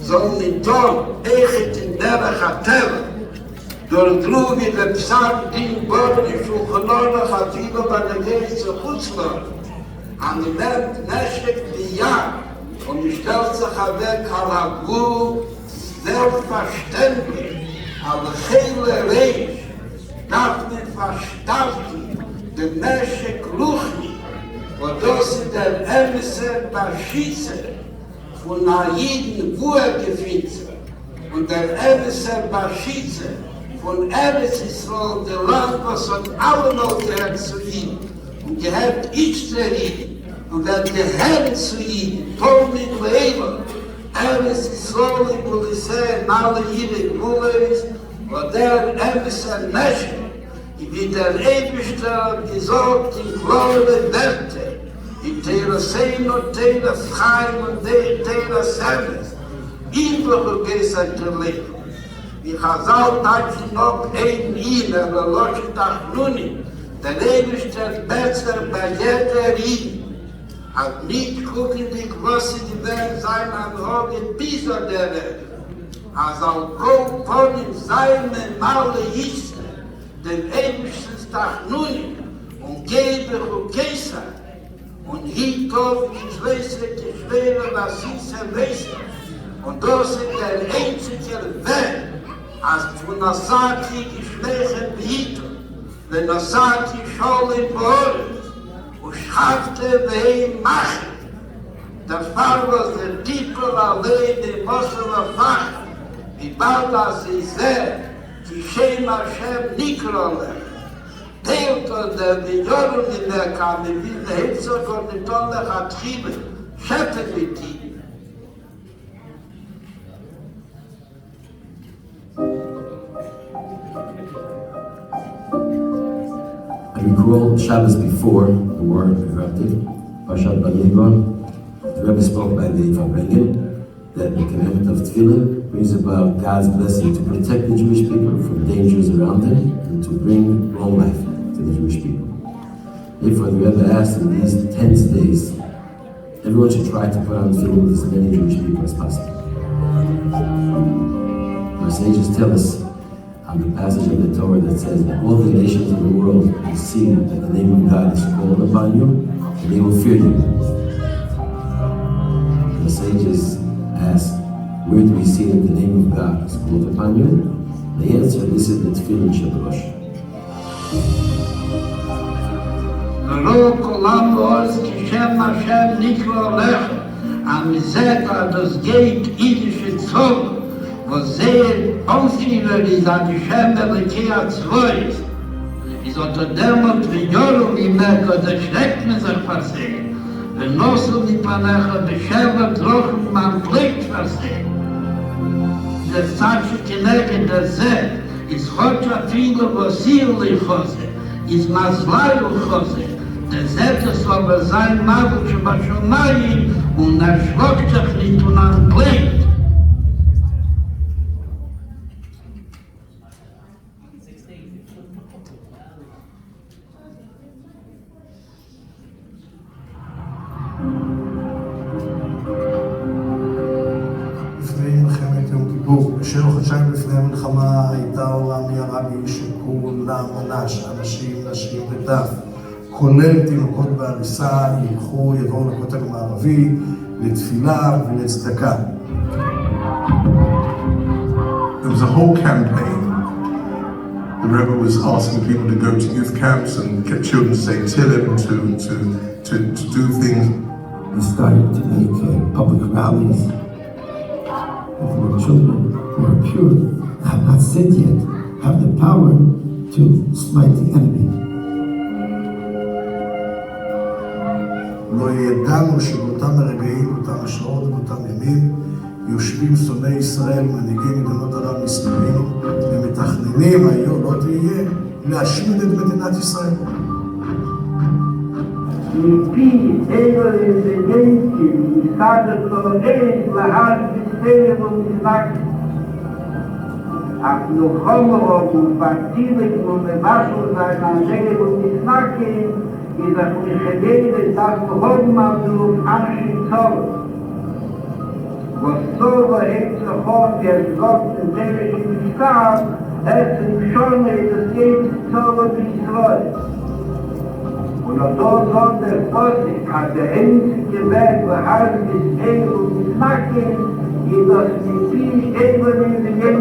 soll mit Ton echt in der Hatel durch Kluge der Psalm din Bordi Schuchanona Hatilo bei der Grenze Hutzler an dem Neschek die Jahr und ich stellt sich aber Kalagu selbstverständlich aber hele Reich darf nicht verstanden den Neschek Luchni und das ist der Emisser Baschitzer von Aiden Buergefitze und der Emisser Baschitze von Eretz Israel, der Land, was hat alle noch gehört zu ihm und gehört ich zu ihm und wer gehört zu ihm, Tolmid Leila, Eretz Israel, ich will sehen, alle ihre Brüder, und der Emisser Neshe, wie der Ewigste gesagt in Florida Werte, in Teira Sein und Teira Chaim und Teira Semes, Ibrahim Gesser Leben. Die Chazal tatscht noch ein Ina, der Loschet Achnuni, der Ewigste besser bei jeder Ina. Hat nicht gucken die Große, die werden sein an Hogen bis an der Welt. Als auch Brot von ihm seine Maule ist, den Ewigsten Achnuni, und Gebe und Kesser, und Hitov, ich weiß, die Schwere, was ist er weiß. Und das ist der einzige Weg, als von Asati geschlechen Bito, wenn Asati Schol im Boris, und schaffte wehen machen. Der Fall was der Titel allein im Moscheler Fach, wie bald als sie sehr, die Shem Hashem Nikrole, Teilto der Bejorung in der Kame, wie der Hitzog und die Tonne hat Schiebe, Schäppe mit ihm. I recall Shabbos before the war erupted, Parashat Bamidbar, the Rebbe spoke by the Farbrengen that the commandment of Tefillah brings about God's blessing to protect the Jewish people from dangers around them and to bring long life to the Jewish people. Therefore, the Rebbe asked in these tense days, everyone should try to put on Tefillah with as many Jewish people as possible. Our sages tell us on the passage of the Torah that says that all the nations of the world will see that the name of God is called upon you, and they will fear you. The sages ask, where do we see that the name of God is called upon you? The answer, this is the Tefillin Shabbos. Lo kolam oz ki Shem Hashem nikro lech, am zeta das geht idische Zog, was sehr ausführer ist an die Schäme Lekea 2 ist unter dem und Vigorung im Merkos, der schreckt man sich versehen. Wenn Nossel die Panecha beschäfer trocken, man blickt versehen. Der Zatsche Kineke der Zeh ist Chotscha Figo Vosili Chose, ist Maslayu Chose. Der Zeh ist aber sein Magel Shabashomayim und schluckt sich nicht und blickt. בשל חודשיים לפני המלחמה הייתה עולה מירבי שכולם אנשים, נשים וטף, כולל תינוקות בעריסה, יבואו לכותל המערבי לתפילה ולצדקה. There was a whole campaign. The Rebbe was asking people to go to youth camps and get children to say Tehillim, to do things. We started to make public rallies for children who are pure, have not sinned yet, have the power to smite the enemy. לא ידענו שבאותם הרגעים, באותם השעות, באותם ימים, יושבים שונאי ישראל, מנהיגי מדינות ערב מסביבנו, ומתכננים, היו לא תהיה, להשמיד את מדינת ישראל. מפי אלו אינסטגנטים, מסעד התוראים, להר בסתיהם ומזרק. אף נוחומרו ובטילים וממשהו והנהגים ומזרקים, איזך מחייבת דף הודמדו אנשי צורך. וסור והצלחון וישגות נדרך ומסתר, שונה את הסייט צורך בישראל. ולדור זאת פוסק, הדהנצige Werk behalten bis Ende und bis Nacken, jedoch mit viel Ebenen in den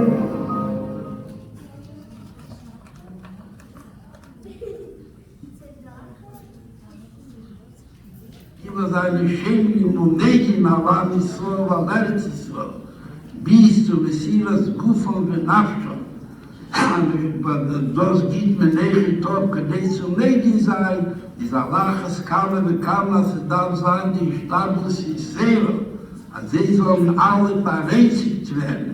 über seine Schämen und Mädchen, aber nicht so, aber Welt ist so. Bis zu Messias Gufon und Nafschon. Das geht mir nicht top, kann nicht so Mädchen sein. Dieser Lachas kam dass es da sein, die Status ist selber. Also sie sollen alle berechtigt werden.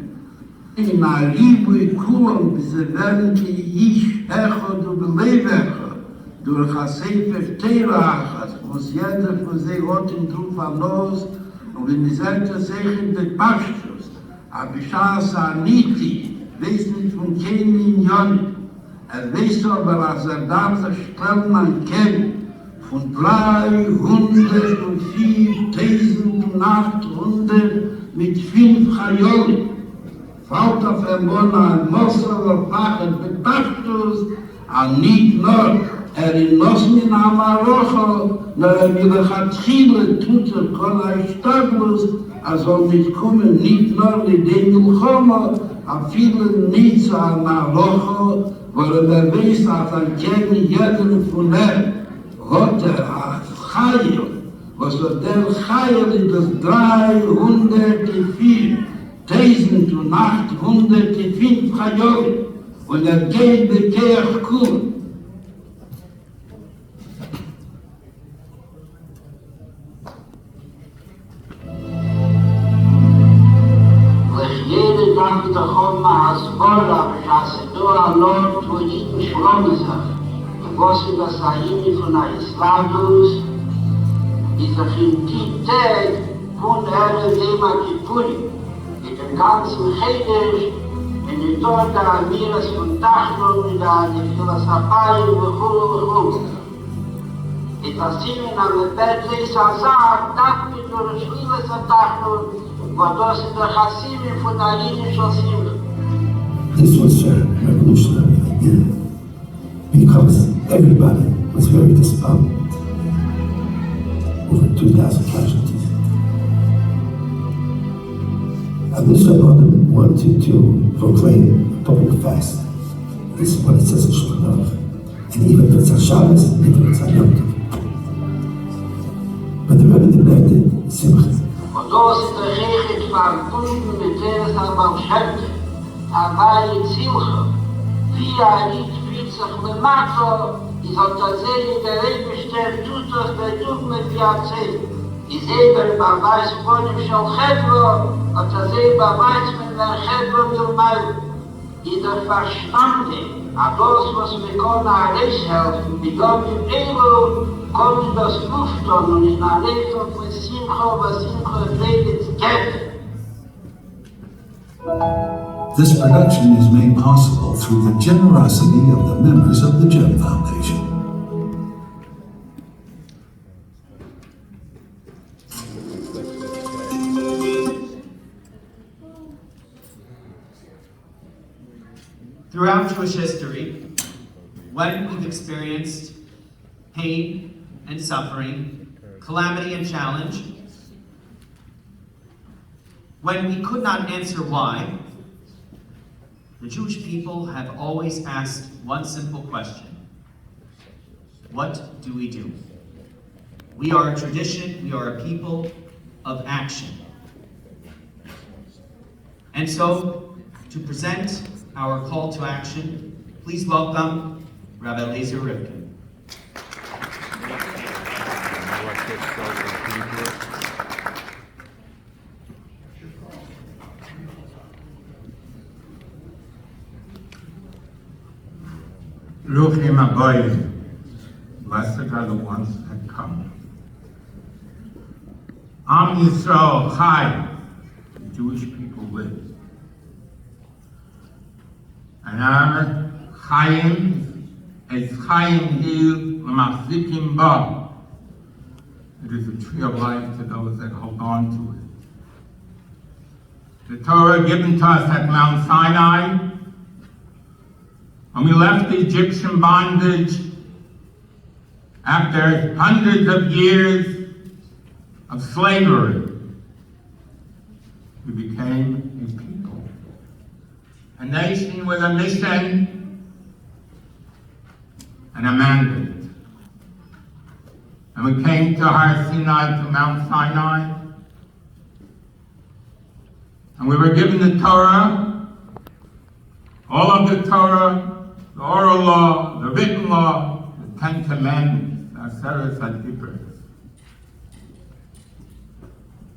In der Liebe Kuhn, bis sie werden die Ich, Echot und Belebecher, durch das Sefer Terachas, was jeder von sich hat im Druck los, und wenn die Seite sich in den Pashtus, aber ich schaue Niti, weiß nicht von keinem Million, weiß aber, dass darf das Stellen kennen, von 304.800 mit 5 Chayolim. Fällt auf ein Monat, Mossel und Pachen mit Pashtus, und nicht nur, in Nosmin Amarocho, מלכתחילה tut כל ההשתדלות, אז nicht kommen, nicht nur לידי מלחמה, אפילו nicht zu einer Locho, weil weiß, dass kennen jeden von hat Chayil, was der Chayil in das 304.805 Chayil, und geht bekehr Kuhn. Dank der Choma Hasbora, Chassedo Alon, Tvoyim Shlomizach, was in das Sahimi von der Isladus, ist auf dem Tag von Lema Kippuri, mit dem ganzen Chedesh, in der Tor der Amiras von Tachnun, mit der Philosophie und Chulu. Et Asimin am Betlei Sazar, Tachmit und Shlilas Tachnun, This was a revolutionary idea because everybody was very despondent. Over 2,000 casualties. And this Rabbi wanted to proclaim a public fast. This is what it says in Shulchan Aruch. And even if it's on Shabbos, even if it's on Yom Tov. But the Rebbe demanded Simcha. Das ist der Recht verbunden mit der Salbamschett, aber in Simcha, wie nicht fühlt sich mit Matzo, ist auch tatsächlich der Rebenstern, tut das bei Dugme wie erzählt. Ich sehe beim Weiß von dem Schalchedro, und ich sehe beim Weiß mit der Chedro will mal, in der Verstande, aber das, was wir können alles helfen, mit Gott im Ego, kommt das Lufton und in der Leitung von Simcha, was Simcha redet, geht. This production is made possible through the generosity of the members of the GEM Foundation. Throughout Jewish history, when we've experienced pain and suffering, calamity and challenge, when we could not answer why, the Jewish people have always asked one simple question: what do we do? We are a tradition, we are a people of action. And so, to present our call to action, please welcome Rabbi Lazer Rivkin. Ruchim Abayim, blessed are the ones that come. Am Yisrael Chai, the Jewish people live. And our Chaim is Chaim Hil L'Machzikim Ba. It is a tree of life to those that hold on to it. The Torah given to us at Mount Sinai, when we left the Egyptian bondage after hundreds of years of slavery, we became a people, a nation with a mission and a mandate. And we came to Har Sinai, to Mount Sinai, and we were given the Torah, all of the Torah, the oral law, the written law, the 10 Commandments, the Aseret HaDibros.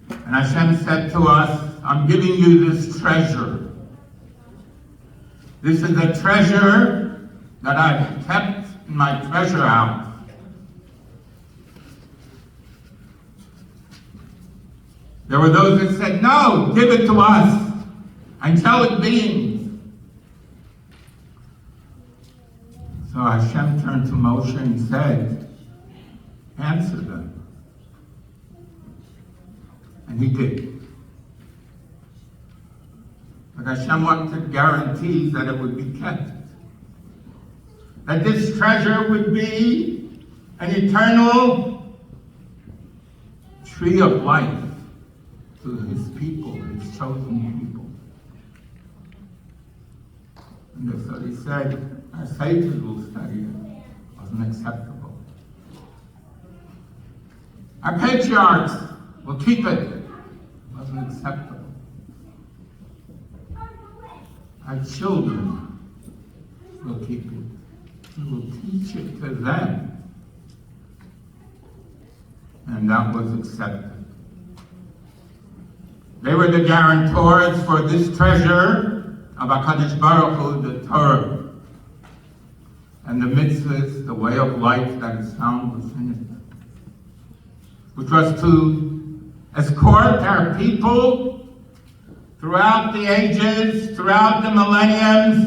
And Hashem said to us, I'm giving you this treasure. This is a treasure that I've kept in my treasure house. There were those that said, no, give it to us, angelic beings. So Hashem turned to Moshe and said, answer them. And he did. But Hashem wanted guarantees that it would be kept. That this treasure would be an eternal tree of life to his people, his chosen people. And so he said, our sages will study it. It wasn't acceptable. Our patriarchs will keep it. It wasn't acceptable. Our children will keep it. We will teach it to them. And that was accepted. They were the guarantors for this treasure of HaKadosh Baruch Hu, the Torah, and the mitzvahs, the way of life that is found within it, which was to escort our people throughout the ages, throughout the millenniums.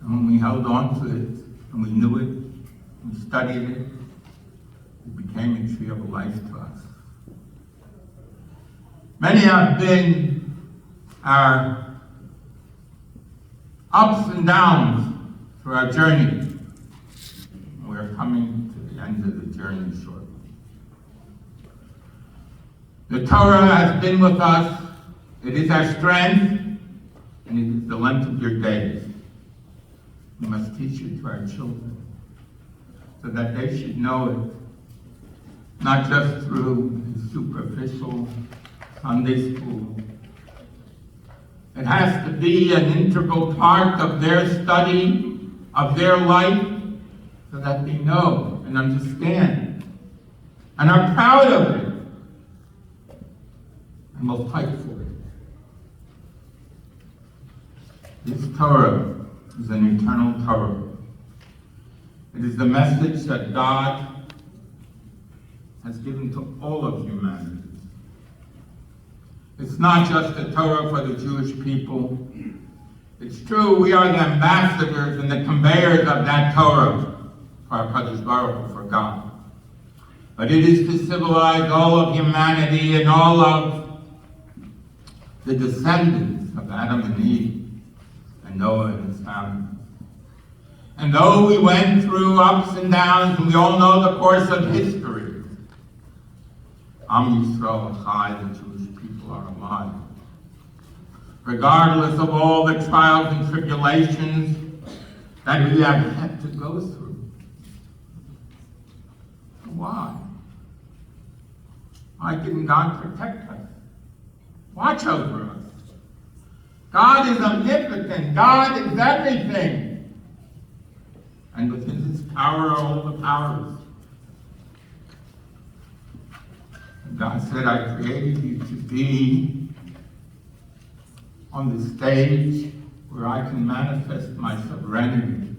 And when we held on to it, and we knew it, we studied it, it became a tree of life to us. Many have been our ups and downs through our journey. We're coming to the end of the journey shortly. The Torah has been with us. It is our strength, and it is the length of your days. We must teach it to our children so that they should know it, not just through the superficial Sunday school. It has to be an integral part of their study, of their life, so that they know and understand and are proud of it and will fight for it. This Torah is an eternal Torah. It is the message that God has given to all of humanity. It's not just a Torah for the Jewish people. It's true, we are the ambassadors and the conveyors of that Torah for our HaKadosh Baruch Hu, for God. But it is to civilize all of humanity and all of the descendants of Adam and Eve and Noah and his family. And though we went through ups and downs, and we all know the course of history, Am Yisrael Chai, the Jewish people are alive. regardless of all the trials and tribulations that we have had to go through. Why? Why didn't God protect us? Watch over us. God is omnipotent. God is everything. And within his power are all the powers. And God said, I created you to be on the stage where I can manifest my sovereignty.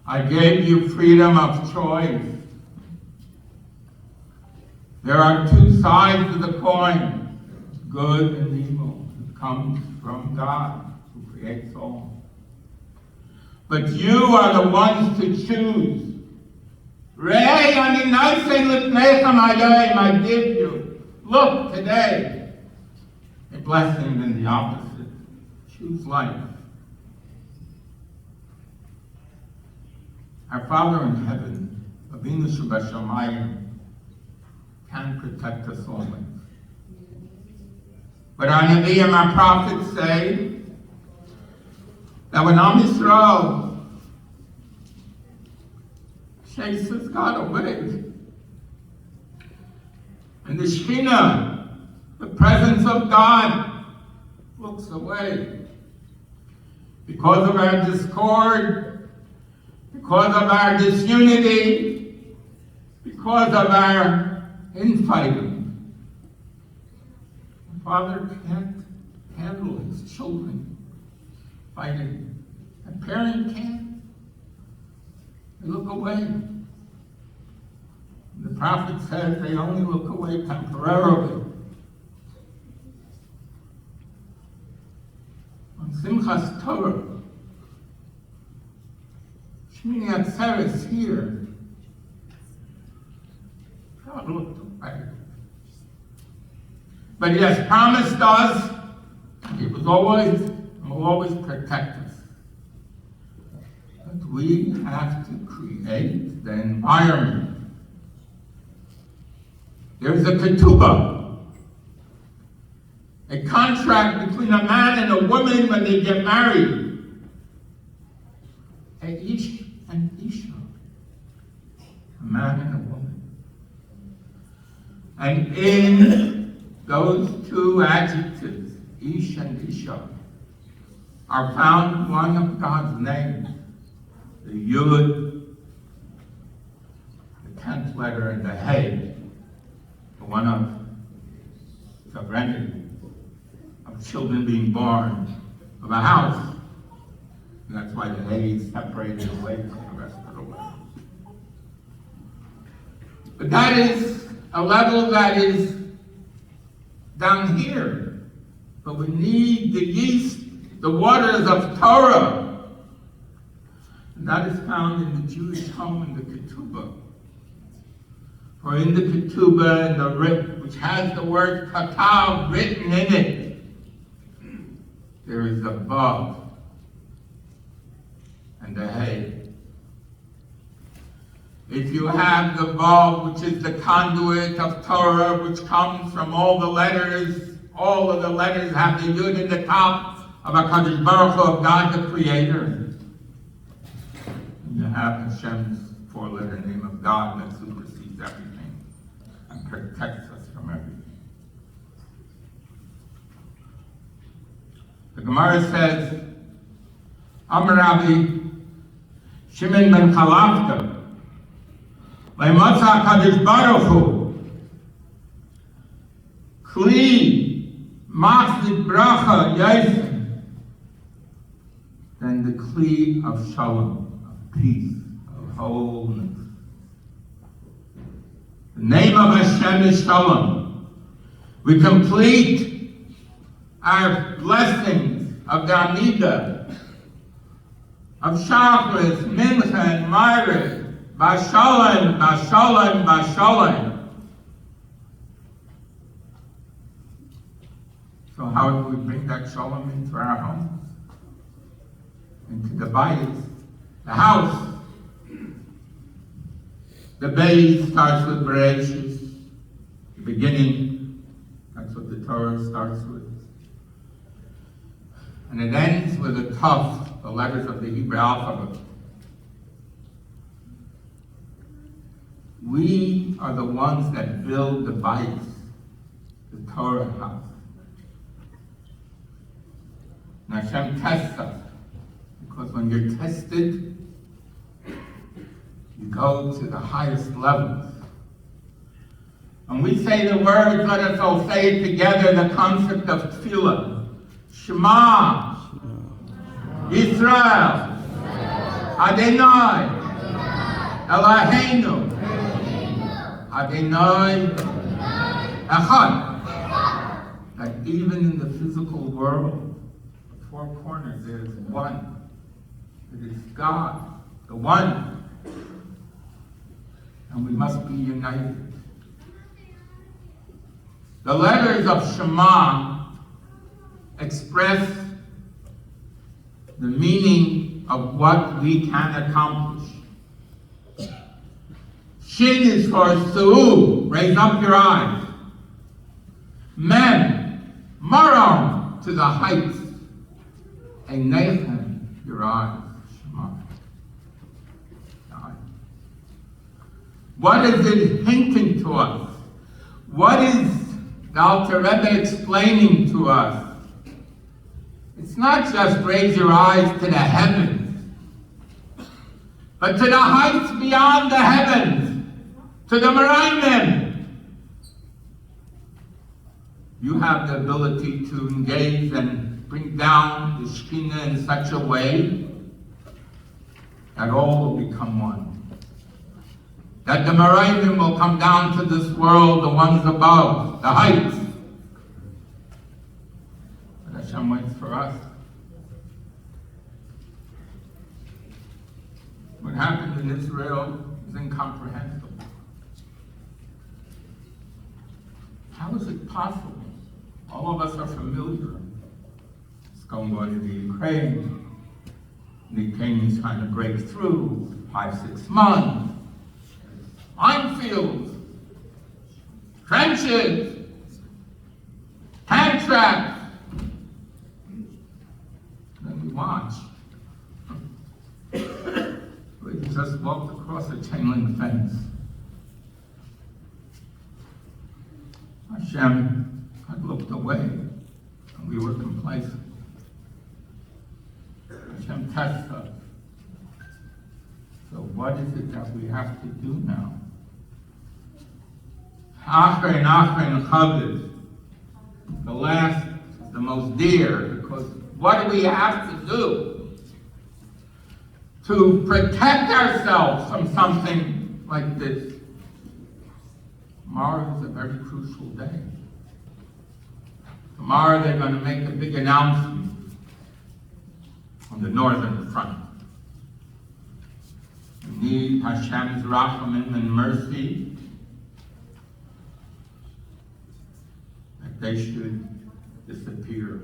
I gave you freedom of choice. There are two sides to the coin, good and evil. It comes from God, who creates all. But you are the ones to choose. I give you. Look, today, a blessing and the opposite. Choose life. Our Father in heaven, Avinu Shebashamayim, can protect us always. But our Nevi'im and our prophets say that when Am Yisrael chases God away, and the Shekhinah, the presence of God, looks away because of our discord, because of our disunity, because of our infighting. The Father can't handle his children fighting. A parent can't. They look away. The prophet says they only look away temporarily. On Simchas Torah, Shmini Atzeres here, God looked away. But he has promised us, he was always, and will always protect us. But we have to create the environment. There's a ketubah, a contract between a man and a woman when they get married. A ish and isha, a man and a woman. And in those two adjectives, ish and isha, are found one of God's names, the Yud, the 10th letter, and the Hey. One of sovereignty, of children being born, of a house. And that's why the hay is separated away from the rest of the world. But that is a level that is down here. But we need the yeast, the waters of Torah. And that is found in the Jewish home in the ketubah. For in the ketubah, in the writ, which has the word katav written in it, there is a vav and a hey. If you have the vav, which is the conduit of Torah, which comes from all the letters, all of the letters have the yud in the top of HaKadosh Baruch Hu, of God the Creator. And you have Hashem's four-letter name of God that supersedes everything and protects us from everything. The Gemara says, Amar Rabbi Shimon ben Chalafta, Le'matza HaKadosh Baruch Hu, Kli Machzid Bracha Yosef, then the Kli of Shalom, of peace, of wholeness. The name of Hashem is Shalom. We complete our blessings of the Amidah, of Shacharis, Mincha, and Ma'ariv, Bashalom, Bashalom, Bashalom. So how do we bring that Shalom into our homes? Into the bayis, the house. The bayis starts with Bereshis, the beginning. That's what the Torah starts with. And it ends with a Tuf, the letters of the Hebrew alphabet. We are the ones that build the Bais, the Torah house. And Hashem tests us, because when you're tested, you go to the highest levels. And we say the words, let us all say it together, the concept of tefillah. Shema, Yisrael, Adonai, Eloheinu, Adonai, Echad. That even in the physical world, the four corners, there is one. It is God, the one. And we must be united. The letters of Shema express the meaning of what we can accomplish. Shin is for Su'u, raise up your eyes. Mem, Maram, to the heights. Einechem, your eyes. Shema. What is it hinting to us? What is the Alter Rebbe explaining to us? It's not just raise your eyes to the heavens, but to the heights beyond the heavens, to the Merayim. You have the ability to engage and bring down the Shekhinah in such a way that all will become one. That the Merayim will come down to this world, the ones above, the heights. But Hashem waits for us. What happened in Israel is incomprehensible. How is it possible? All of us are familiar. It's going on in the Ukraine. The Ukrainians trying to break through 5-6 months. Minefields, trenches, tank tracks. Then we watch. We just walked across a chain link fence. Hashem had looked away, and we were complacent. Hashem tests us. So what is it that we have to do now? Acher and Chavod. The last is the most dear, because what do we have to do to protect ourselves from something like this? Tomorrow is a very crucial day. Tomorrow they're going to make a big announcement on the northern front. We need Hashem's rachamim and mercy, that they should disappear.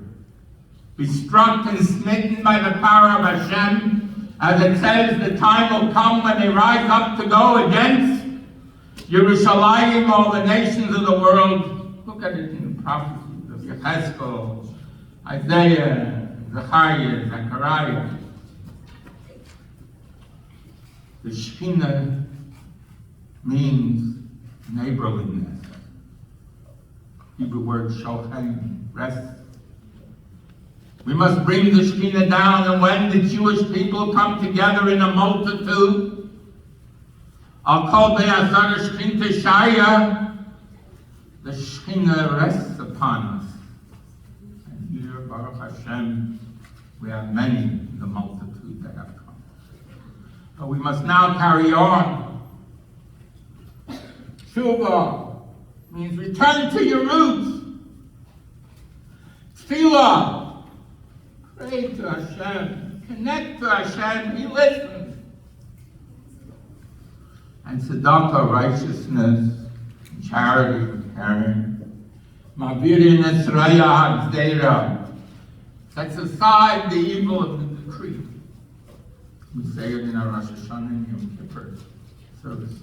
Be struck and smitten by the power of Hashem, as it says, the time will come when they rise up to go against Yerushalayim, all the nations of the world. Look at it in the prophecies of Yechezkel, Isaiah, Zechariah, Zechariah. The Shekhinah means neighborliness. Hebrew word shochen, rest. We must bring the Shekhinah down, and when the Jewish people come together in a multitude, Al kol be'azar Shekhinah Shaya, the Shekhinah rests upon us. And here, Baruch Hashem, we have many in the multitude that have come. But we must now carry on. Tshuva means return to your roots. Tefillah, pray to Hashem, connect to Hashem, He listens. And tzedakah, righteousness, charity, caring. Ma'virin esraya ha'gzeira, sets aside the evil of the decree. We say it in our Rosh Hashanah and Yom Kippur services.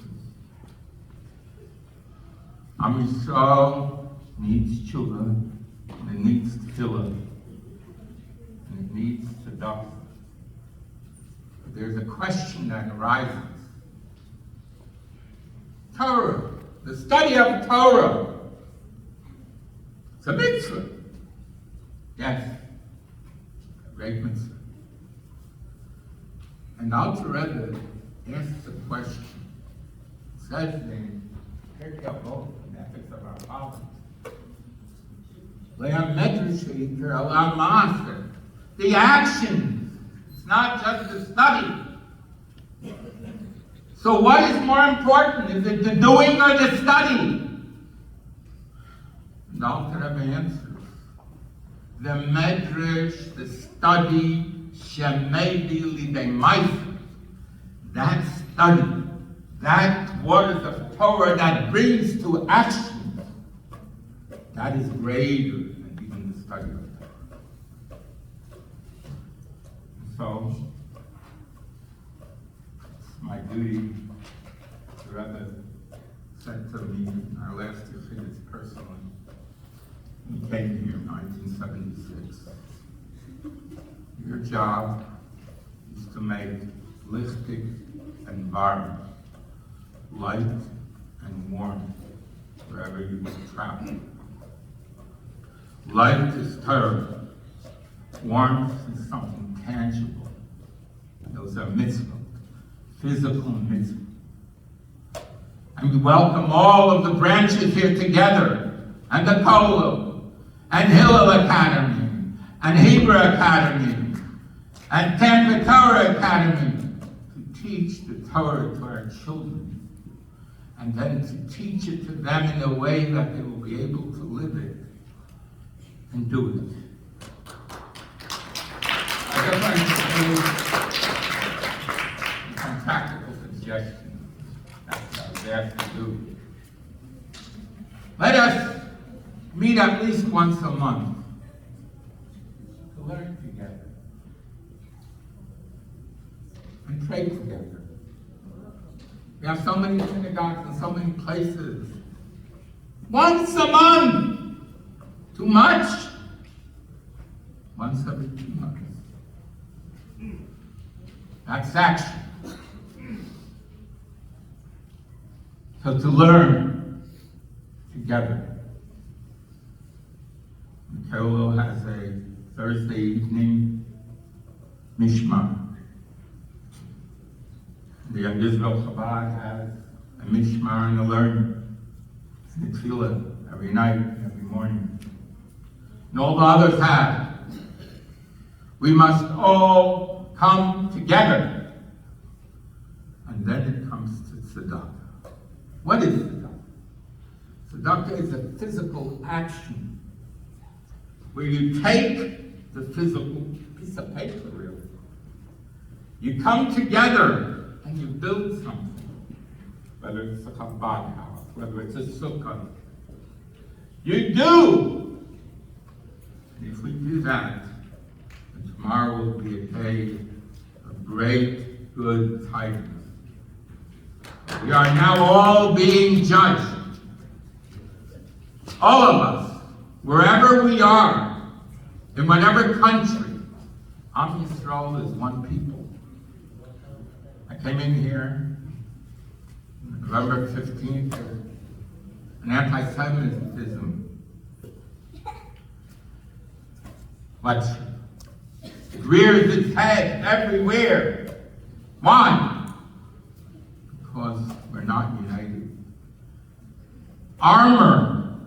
Am Yisrael needs tshuva, and it needs tefillah, and and it needs tzedakah. But there's a question that arises. Torah, the study of Torah, it's a mitzvah. Yes, a great mitzvah. And Alter Rebbe asks the question, says in Pirkei Avot, in Ethics of Our Fathers, the action, it's not just the study. So what is more important? Is it the doing or the study? And Alter Rebbe answers, the medrash, the study, shemedi lidei ma'aser, that study, that word of Torah that brings to action, that is greater than even the study of Torah. So, it's my duty, the Rebbe said to me in our last Yechidus personally, he came here in 1976. Your job is to make lichtig and varm, light and warm, wherever you travel. Light is Torah. Warmth is something tangible. Those are mitzvot, physical mitzvot. And we welcome all of the branches here together, and the Kollel, and Hillel Academy, and Hebrew Academy, and Temple Torah Academy, to teach the Torah to our children, and then to teach it to them in a way that they will be able to live it and do it. I just want to give some practical suggestions. That's what I was asked to do. Let us meet at least once a month to learn together and pray together. We have so many synagogues and so many places. Once a month! Too much? Once every 2 months. That's action. So to learn together. Kollel has a Thursday evening mishmar. The Young Israel Chabad has a mishmar and a learning. And a tefillah every night, every morning. And all the others have. We must all come together. And then it comes to tzedakah. What is tzedakah? Tzedakah is a physical action where you take the physical piece of paper, really. You come together and you build something, whether it's a Chabad house, whether it's a sukkah. You do! And if we do that, then tomorrow will be a day of great good tidings. We are now all being judged. All of us, wherever we are, in whatever country, Am Yisrael is one people. I came in here on November 15th, an anti-Semitism. But it rears its head everywhere. Why? Because we're not united. Armor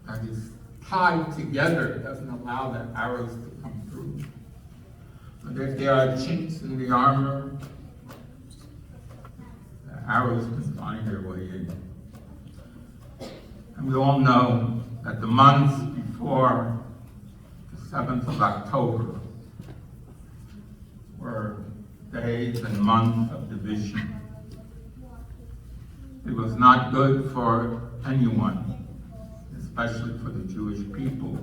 that is tied together doesn't allow the arrows to come through. But if there are chinks in the armor, the arrows can find their way in. And we all know that the months before the 7th of October were days and months of division. It was not good for anyone, especially for the Jewish people.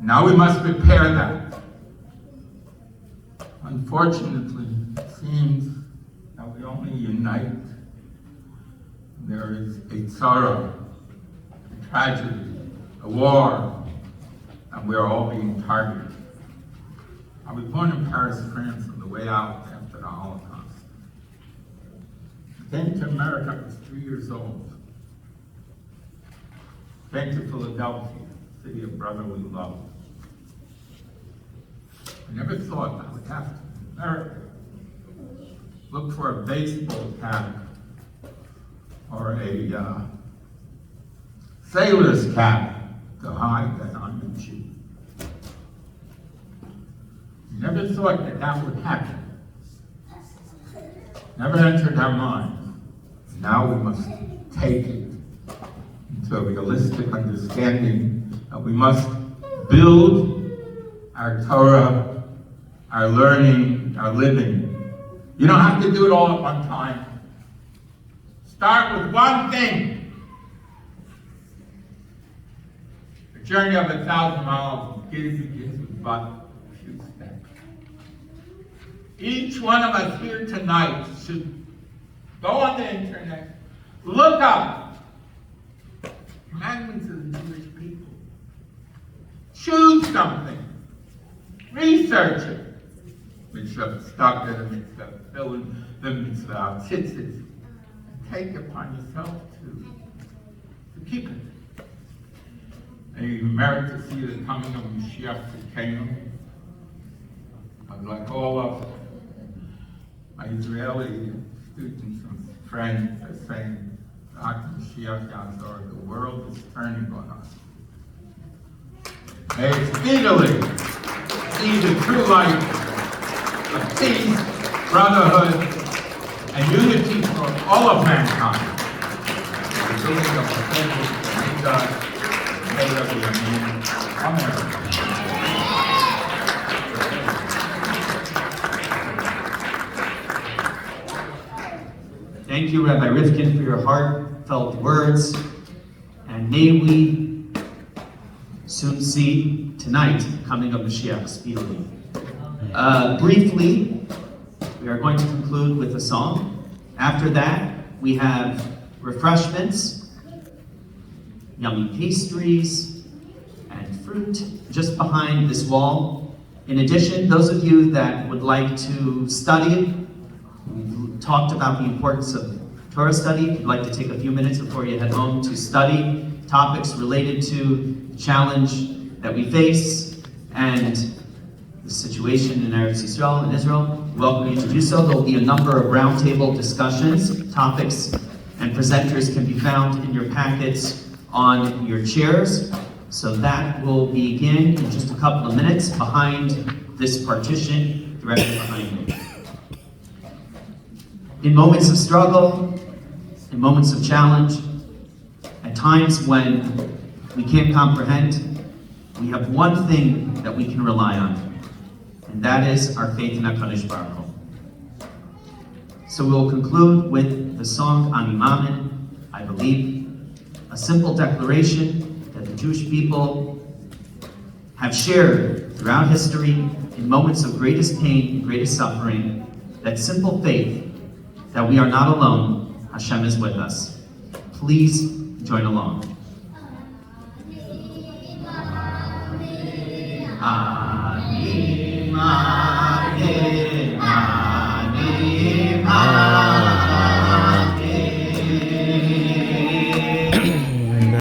Now we must repair that. Unfortunately, it seems that we only unite. There is a sorrow, a tragedy, a war, and we're all being targeted. I was born in Paris, France, on the way out after the Holocaust. I came to America, I was 3 years old. Came to Philadelphia, city of brotherly love. I never thought I would have to, in America, look for a baseball cap or a sailor's cap to hide that I'm a Jew. Never thought that that would happen. Never entered our minds. Now we must take it into a realistic understanding that we must build our Torah, our learning, our living. You don't have to do it all at one time. Start with one thing. A journey of 1,000 miles begins with but a few steps. Each one of us here tonight should go on the internet, look up commandments of the Jewish people. Choose something. Research it. Mitzvah stuck in the mitzvah, fill in the mitzvah, tzitzit. Take it upon yourself to keep it. And you merit to see the coming of Mashiach Tzidkenu. Like all of my Israeli students and friends are saying, Dr. Mashiach Yazor, the world is turning on us. May it speedily see the true light of peace, brotherhood, and unity for all of mankind. The building of the temple of God, may there be a meaning. Amen. Thank you, Rabbi Rivkin, for your heartfelt words, and may we soon see tonight the coming of Mashiach speedily. Briefly, we are going to conclude with a song. After that, we have refreshments, yummy pastries, and fruit just behind this wall. In addition, those of you that would like to study, we've talked about the importance of Torah study. If you'd like to take a few minutes before you head home to study topics related to the challenge that we face and the situation in Eretz Yisrael and Israel, we welcome you to do so. There will be a number of roundtable discussions, topics, and presenters can be found in your packets on your chairs. So that will begin in just a couple of minutes behind this partition, directly behind me. In moments of struggle, in moments of challenge, at times when we can't comprehend, we have one thing that we can rely on, and that is our faith in HaKadosh Baruch Hu. So we'll conclude with the song Ani Mamin, I Believe, a simple declaration that the Jewish people have shared throughout history in moments of greatest pain and greatest suffering, that simple faith that we are not alone, Hashem is with us. Please join along. Ani Mamin.